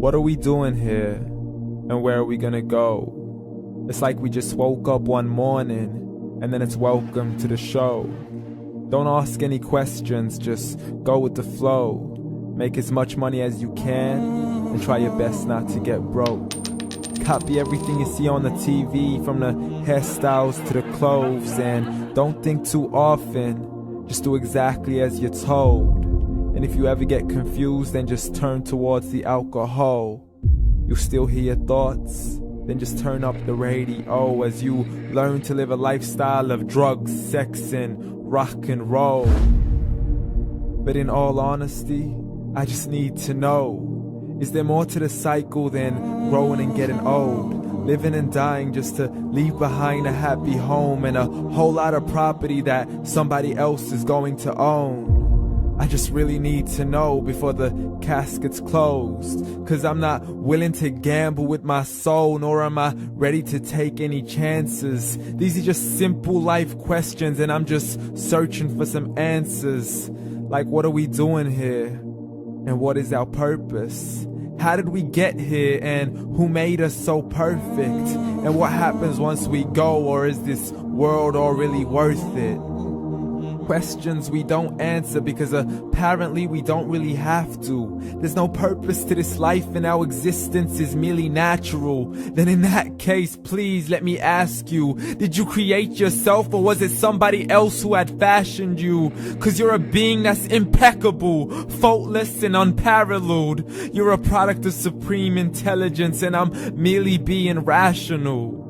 What are we doing here? And where are we gonna go? It's like we just woke up one morning, and then it's welcome to the show. Don't ask any questions, just go with the flow. Make as much money as you can, and try your best not to get broke. Copy everything you see on the TV, from the hairstyles to the clothes, and don't think too often, just do exactly as you're told. And if you ever get confused, then just turn towards the alcohol. You'll still hear your thoughts, then just turn up the radio as you learn to live a lifestyle of drugs, sex, and rock and roll. But in all honesty, I just need to know, is there more to the cycle than growing and getting old? Living and dying just to leave behind a happy home and a whole lot of property that somebody else is going to own. I just really need to know before the casket's closed, 'cause I'm not willing to gamble with my soul, nor am I ready to take any chances. These are just simple life questions, and I'm just searching for some answers. Like, what are we doing here? And what is our purpose? How did we get here, and who made us so perfect? And what happens once we go, or is this world all really worth it? Questions we don't answer because apparently we don't really have to. There's no purpose to this life and our existence is merely natural. Then in that case, please let me ask you, did you create yourself, or was it somebody else who had fashioned you? 'Cause you're a being that's impeccable, faultless and unparalleled. You're a product of supreme intelligence, and I'm merely being rational.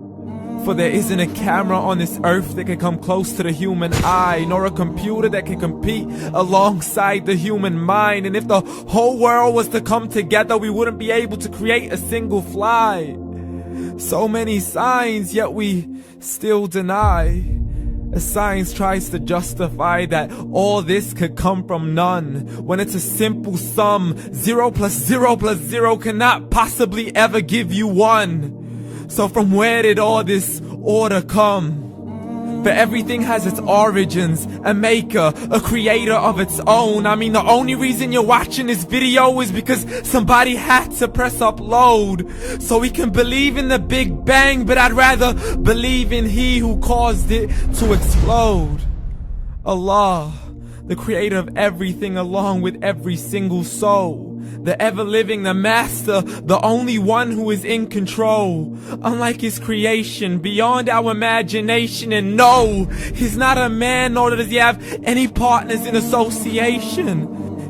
For there isn't a camera on this earth that can come close to the human eye, nor a computer that can compete alongside the human mind. And if the whole world was to come together, we wouldn't be able to create a single fly. So many signs, yet we still deny. As science tries to justify that all this could come from none, when it's a simple sum. 0 plus 0 plus 0 cannot possibly ever give you 1. So from where did all this order come? For everything has its origins, a maker, a creator of its own. I mean, the only reason you're watching this video is because somebody had to press upload. So we can believe in the Big Bang, but I'd rather believe in He who caused it to explode. Allah, the creator of everything along with every single soul. The ever-living, the master, the only one who is in control. Unlike his creation, beyond our imagination. And no, he's not a man, nor does he have any partners in association.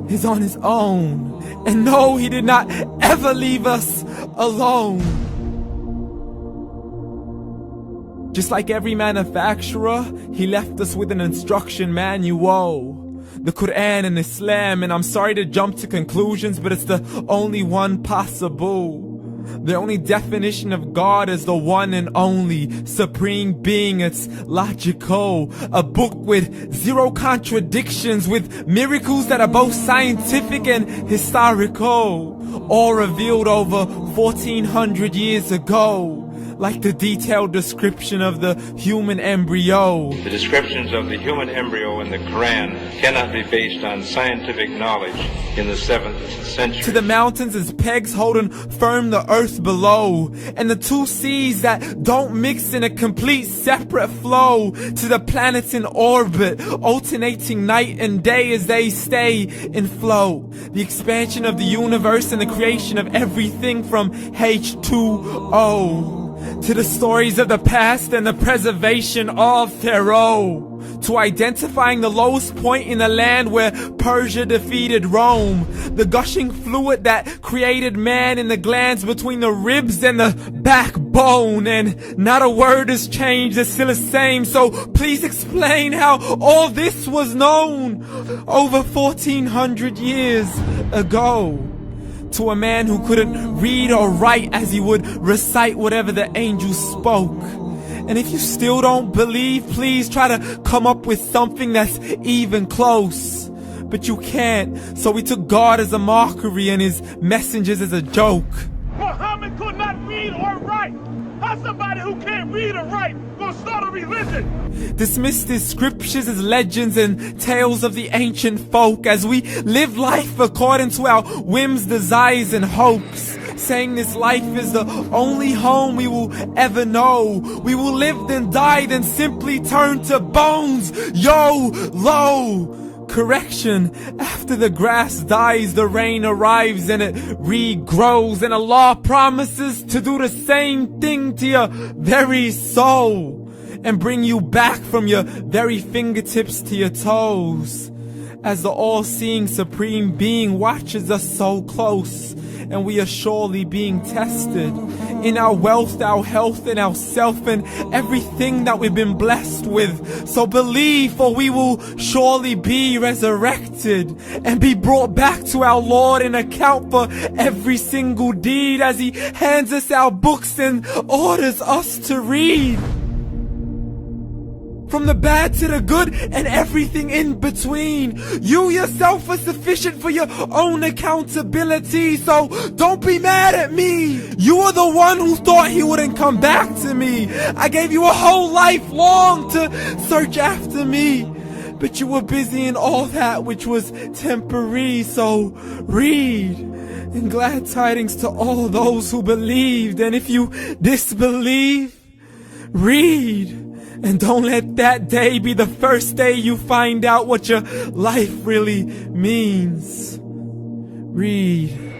He's on his own. And no, he did not ever leave us alone. Just like every manufacturer, he left us with an instruction manual. The Quran and Islam, and I'm sorry to jump to conclusions, but it's the only one possible. The only definition of God is the one and only supreme being. It's logical, a book with 0 contradictions, with miracles that are both scientific and historical, all revealed over 1400 years ago. Like the detailed description of the human embryo. The descriptions of the human embryo in the Quran cannot be based on scientific knowledge in the 7th century. To the mountains as pegs holding firm the earth below, and the 2 seas that don't mix in a complete separate flow. To the planets in orbit, alternating night and day as they stay in flow. The expansion of the universe and the creation of everything from H2O. To the stories of the past and the preservation of Pharaoh. To identifying the lowest point in the land where Persia defeated Rome. The gushing fluid that created man in the glands between the ribs and the backbone. And not a word has changed, it's still the same. So please explain how all this was known over 1400 years ago. To a man who couldn't read or write, as he would recite whatever the angels spoke. And if you still don't believe, please try to come up with something that's even close. But you can't, so we took God as a mockery and his messengers as a joke. Muhammad could not read or write. How's somebody who can't read or write gonna start a religion? Dismissed his scriptures as legends and tales of the ancient folk, as we live life according to our whims, desires, and hopes. saying this life is the only home we will ever know. We will live then die, then simply turn to bones. YOLO! Correction, after the grass dies, the rain arrives and it regrows, and Allah promises to do the same thing to your very soul and bring you back from your very fingertips to your toes, as the all-seeing supreme being watches us so close, and we are surely being tested in our wealth, our health, and our self, and everything that we've been blessed with. So believe, for we will surely be resurrected and be brought back to our Lord and account for every single deed, as He hands us our books and orders us to read. From the bad to the good and everything in between. You yourself are sufficient for your own accountability, so don't be mad at me. You are the one who thought He wouldn't come back to me. I gave you a whole life long to search after me, but you were busy in all that which was temporary. So read, and glad tidings to all those who believed. And if you disbelieve, read. And don't let that day be the first day you find out what your life really means. Read.